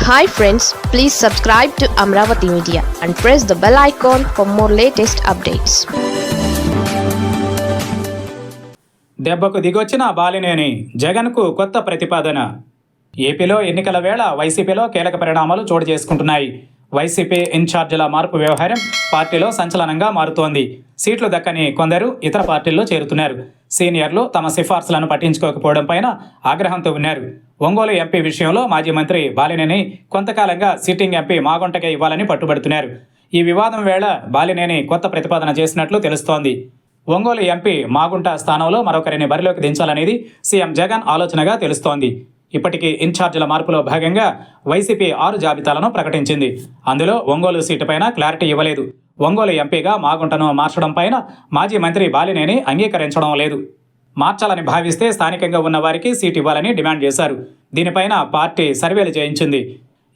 Hi friends, please subscribe to Amravati Media and press the bell icon for more latest updates. దెబ్బకు దిగొచ్చిన బాలినేని జగన్కు కొత్త ప్రతిపాదన. ఏపీలో ఎన్నికల వేళ వైసీపీలో కీలక పరిణామాలు చోటు చేసుకుంటున్నాయి. వైసీపీ ఇన్ఛార్జీల మార్పు వ్యవహారం పార్టీలో సంచలనంగా మారుతోంది. సీట్లు దక్కని కొందరు ఇతర పార్టీల్లో చేరుతున్నారు. సీనియర్లు తమ సిఫార్సులను పట్టించుకోకపోవడం పైన ఆగ్రహంతో ఉన్నారు. ఒంగోలు ఎంపీ విషయంలో మాజీ మంత్రి బాలినేని కొంతకాలంగా సిట్టింగ్ ఎంపీ మాగుంటకే ఇవ్వాలని పట్టుబడుతున్నారు. ఈ వివాదం వేళ బాలినేని కొత్త ప్రతిపాదన చేసినట్లు తెలుస్తోంది. ఒంగోలు ఎంపీ మాగుంట స్థానంలో మరొకరిని బరిలోకి దించాలనేది సీఎం జగన్ ఆలోచనగా తెలుస్తోంది. ఇప్పటికీ ఇన్ఛార్జీల మార్పులో భాగంగా వైసీపీ 6 జాబితాలను ప్రకటించింది. అందులో ఒంగోలు సీటుపైన క్లారిటీ ఇవ్వలేదు. ఒంగోలు ఎంపీగా మాగుంటను మార్చడం పైన మాజీ మంత్రి బాలినేని అంగీకరించడం లేదు. మార్చాలని భావిస్తే స్థానికంగా ఉన్న వారికి సీటు ఇవ్వాలని డిమాండ్ చేశారు. దీనిపైన పార్టీ సర్వేలు చేయించింది.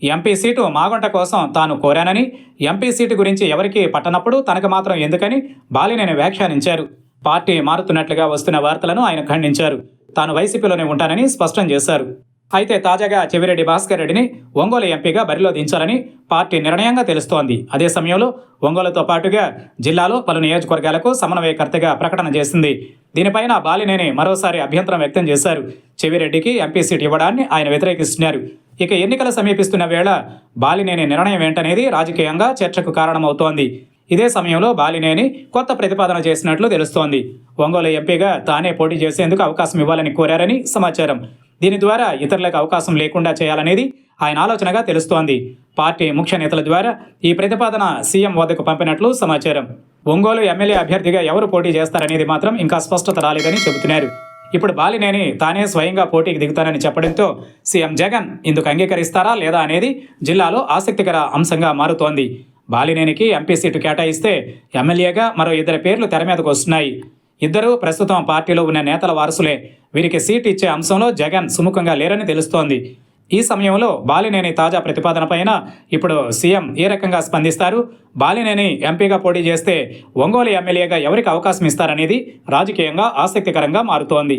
ఎంపీ సీటు మాగుంట కోసం తాను కోరానని, ఎంపీ సీటు గురించి ఎవరికీ పట్టనప్పుడు తనకు మాత్రం ఎందుకని బాలినేని వ్యాఖ్యానించారు. పార్టీ మారుతున్నట్లుగా వస్తున్న వార్తలను ఆయన ఖండించారు. తాను వైసీపీలోనే ఉంటానని స్పష్టం చేశారు. అయితే తాజాగా చెవిరెడ్డి భాస్కర్ రెడ్డిని ఒంగోలు ఎంపీగా బరిలో దించాలని పార్టీ నిర్ణయంగా తెలుస్తోంది. అదే సమయంలో ఒంగోలుతో పాటుగా జిల్లాలో పలు నియోజకవర్గాలకు సమన్వయకర్తగా ప్రకటన చేసింది. దీనిపైన బాలినేని మరోసారి అభ్యంతరం వ్యక్తం చేశారు. చెవిరెడ్డికి ఎంపీ సీట్ ఇవ్వడాన్ని ఆయన వ్యతిరేకిస్తున్నారు. ఇక ఎన్నికలు సమీపిస్తున్న వేళ బాలినేని నిర్ణయం ఏంటనేది రాజకీయంగా చర్చకు కారణమవుతోంది. ఇదే సమయంలో బాలినేని కొత్త ప్రతిపాదన చేసినట్లు తెలుస్తోంది. ఒంగోలు ఎంపీగా తానే పోటీ చేసేందుకు అవకాశం ఇవ్వాలని కోరారని సమాచారం. దీని ద్వారా ఇతరులకు అవకాశం లేకుండా చేయాలనేది ఆయన ఆలోచనగా తెలుస్తోంది. పార్టీ ముఖ్య నేతల ద్వారా ఈ ప్రతిపాదన సీఎం వద్దకు పంపినట్లు సమాచారం. ఒంగోలు ఎమ్మెల్యే అభ్యర్థిగా ఎవరు పోటీ చేస్తారనేది మాత్రం ఇంకా స్పష్టత రాలేదని చెబుతున్నారు. ఇప్పుడు బాలినేని తానే స్వయంగా పోటీకి దిగుతానని చెప్పడంతో సీఎం జగన్ ఇందుకు అంగీకరిస్తారా లేదా అనేది జిల్లాలో ఆసక్తికర అంశంగా మారుతోంది. బాలినేనికి ఎంపీ సీటు కేటాయిస్తే ఎమ్మెల్యేగా మరో 2 పేర్లు తెర మీదకు వస్తున్నాయి. ఇద్దరూ ప్రస్తుతం పార్టీలో ఉన్న నేతల వారసులే. వీరికి సీట్ ఇచ్చే అంశంలో జగన్ సుముఖంగా లేరని తెలుస్తోంది. ఈ సమయంలో బాలినేని తాజా ప్రతిపాదన పైన ఇప్పుడు సీఎం ఏ రకంగా స్పందిస్తారు, బాలినేని ఎంపీగా పోటీ చేస్తే ఒంగోలు ఎమ్మెల్యేగా ఎవరికి అవకాశం ఇస్తారనేది రాజకీయంగా ఆసక్తికరంగా మారుతోంది.